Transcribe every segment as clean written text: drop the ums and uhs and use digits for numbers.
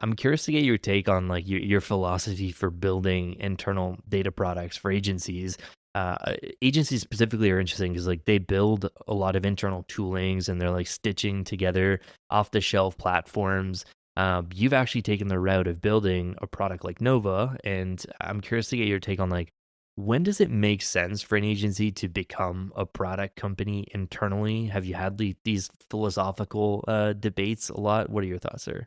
I'm curious to get your take on like your philosophy for building internal data products for agencies. Agencies specifically are interesting because like they build a lot of internal toolings and they're like stitching together off the shelf platforms. You've actually taken the route of building a product like Nova, and I'm curious to get your take on like when does it make sense for an agency to become a product company internally? Have you had these philosophical debates a lot? What are your thoughts, sir?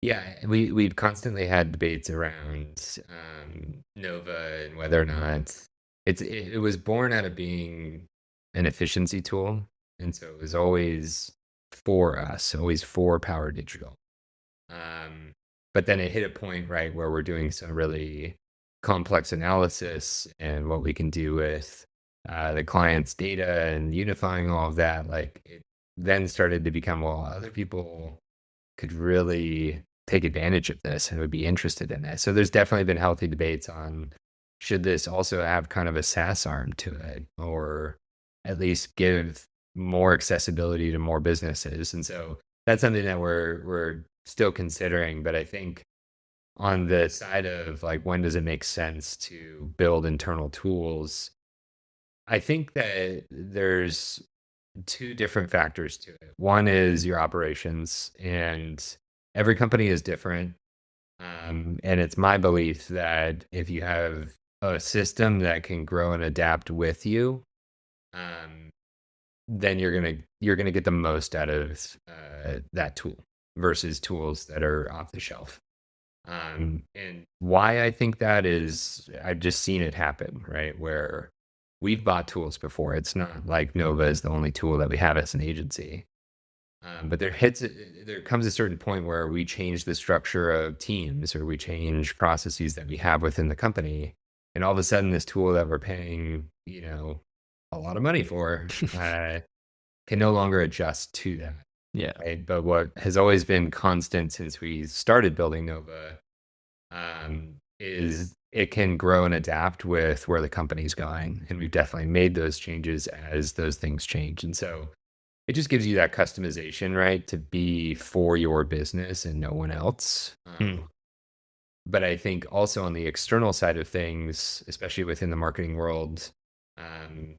Yeah, we've constantly had debates around Nova and whether or not it was born out of being an efficiency tool, and so it was always for us, always for Power Digital. Um, but then it hit a point, right, where we're doing some really complex analysis and what we can do with the client's data and unifying all of that. Like it then started to become, well, other people could really take advantage of this and would be interested in this. So there's definitely been healthy debates on should this also have kind of a SaaS arm to it, or at least give more accessibility to more businesses. And so that's something that we're still considering. But I think on the side of like when does it make sense to build internal tools, I think that there's two different factors to it. One is your operations, and every company is different. And it's my belief that if you have a system that can grow and adapt with you, um, then you're gonna get the most out of that tool versus tools that are off the shelf. And why I think that is, I've just seen it happen, right? Where we've bought tools before. It's not like Nova is the only tool that we have as an agency. But there comes a certain point where we change the structure of teams or we change processes that we have within the company. And all of a sudden, this tool that we're paying, a lot of money for, can no longer adjust to that. Yeah. Right. But what has always been constant since we started building Nova is it can grow and adapt with where the company's going. And we've definitely made those changes as those things change. And so it just gives you that customization, right, to be for your business and no one else. Mm. But I think also on the external side of things, especially within the marketing world, um,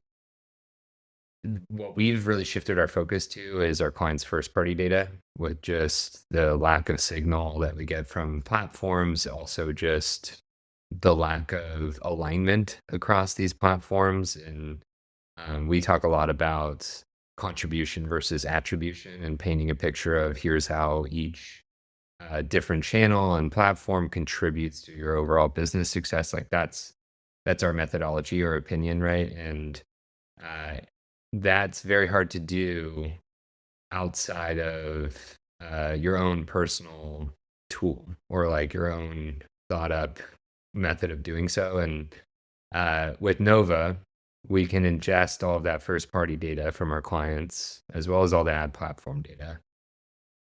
what we've really shifted our focus to is our clients' first party data with just the lack of signal that we get from platforms, also just the lack of alignment across these platforms. And we talk a lot about contribution versus attribution and painting a picture of here's how each different channel and platform contributes to your overall business success. Like that's our methodology or opinion, right? And uh, that's very hard to do outside of your own personal tool or like your own thought up method of doing so. And with Nova, we can ingest all of that first party data from our clients as well as all the ad platform data.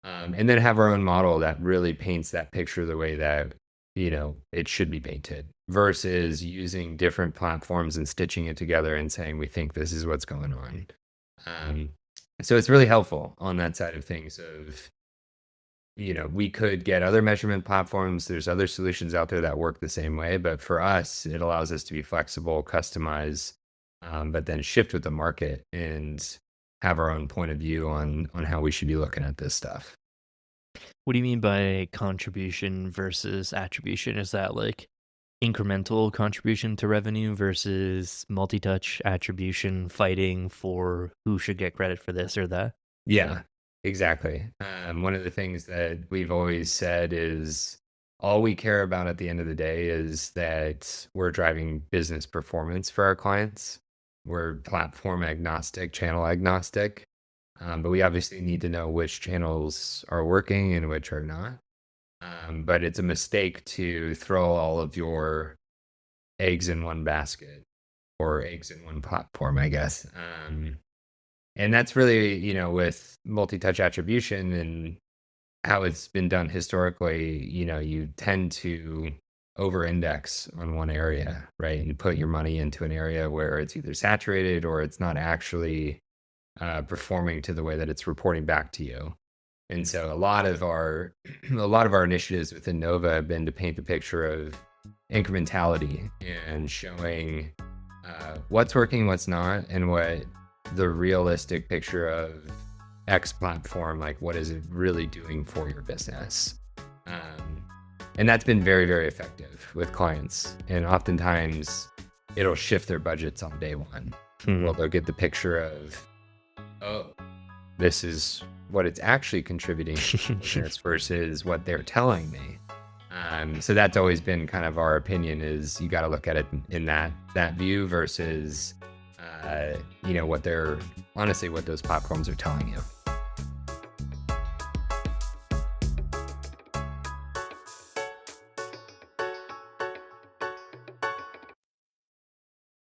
And then have our own model that really paints that picture the way that it should be painted versus using different platforms and stitching it together and saying we think this is what's going on. um, so it's really helpful on that side of things of we could get other measurement platforms. There's other solutions out there that work the same way, but for us it allows us to be flexible, customize, but then shift with the market and have our own point of view on how we should be looking at this stuff. What do you mean by contribution versus attribution? Is that like incremental contribution to revenue versus multi-touch attribution fighting for who should get credit for this or that? Yeah, exactly. One of the things that we've always said is all we care about at the end of the day is that we're driving business performance for our clients. We're platform agnostic, channel agnostic, but we obviously need to know which channels are working and which are not. But it's a mistake to throw all of your eggs in one basket or eggs in one platform, I guess. And that's really, with multi-touch attribution and how it's been done historically, you tend to over-index on one area, right? And put your money into an area where it's either saturated or it's not actually performing to the way that it's reporting back to you. And so a lot of our a lot of our initiatives within Nova have been to paint the picture of incrementality and showing what's working, what's not, and what the realistic picture of X platform, like what is it really doing for your business. Um, and that's been very, very effective with clients. And oftentimes it'll shift their budgets on day one. Well, they'll get the picture of, oh, this is what it's actually contributing to business versus what they're telling me. So that's always been kind of our opinion, is you got to look at it in that view versus, what they're honestly what those platforms are telling you.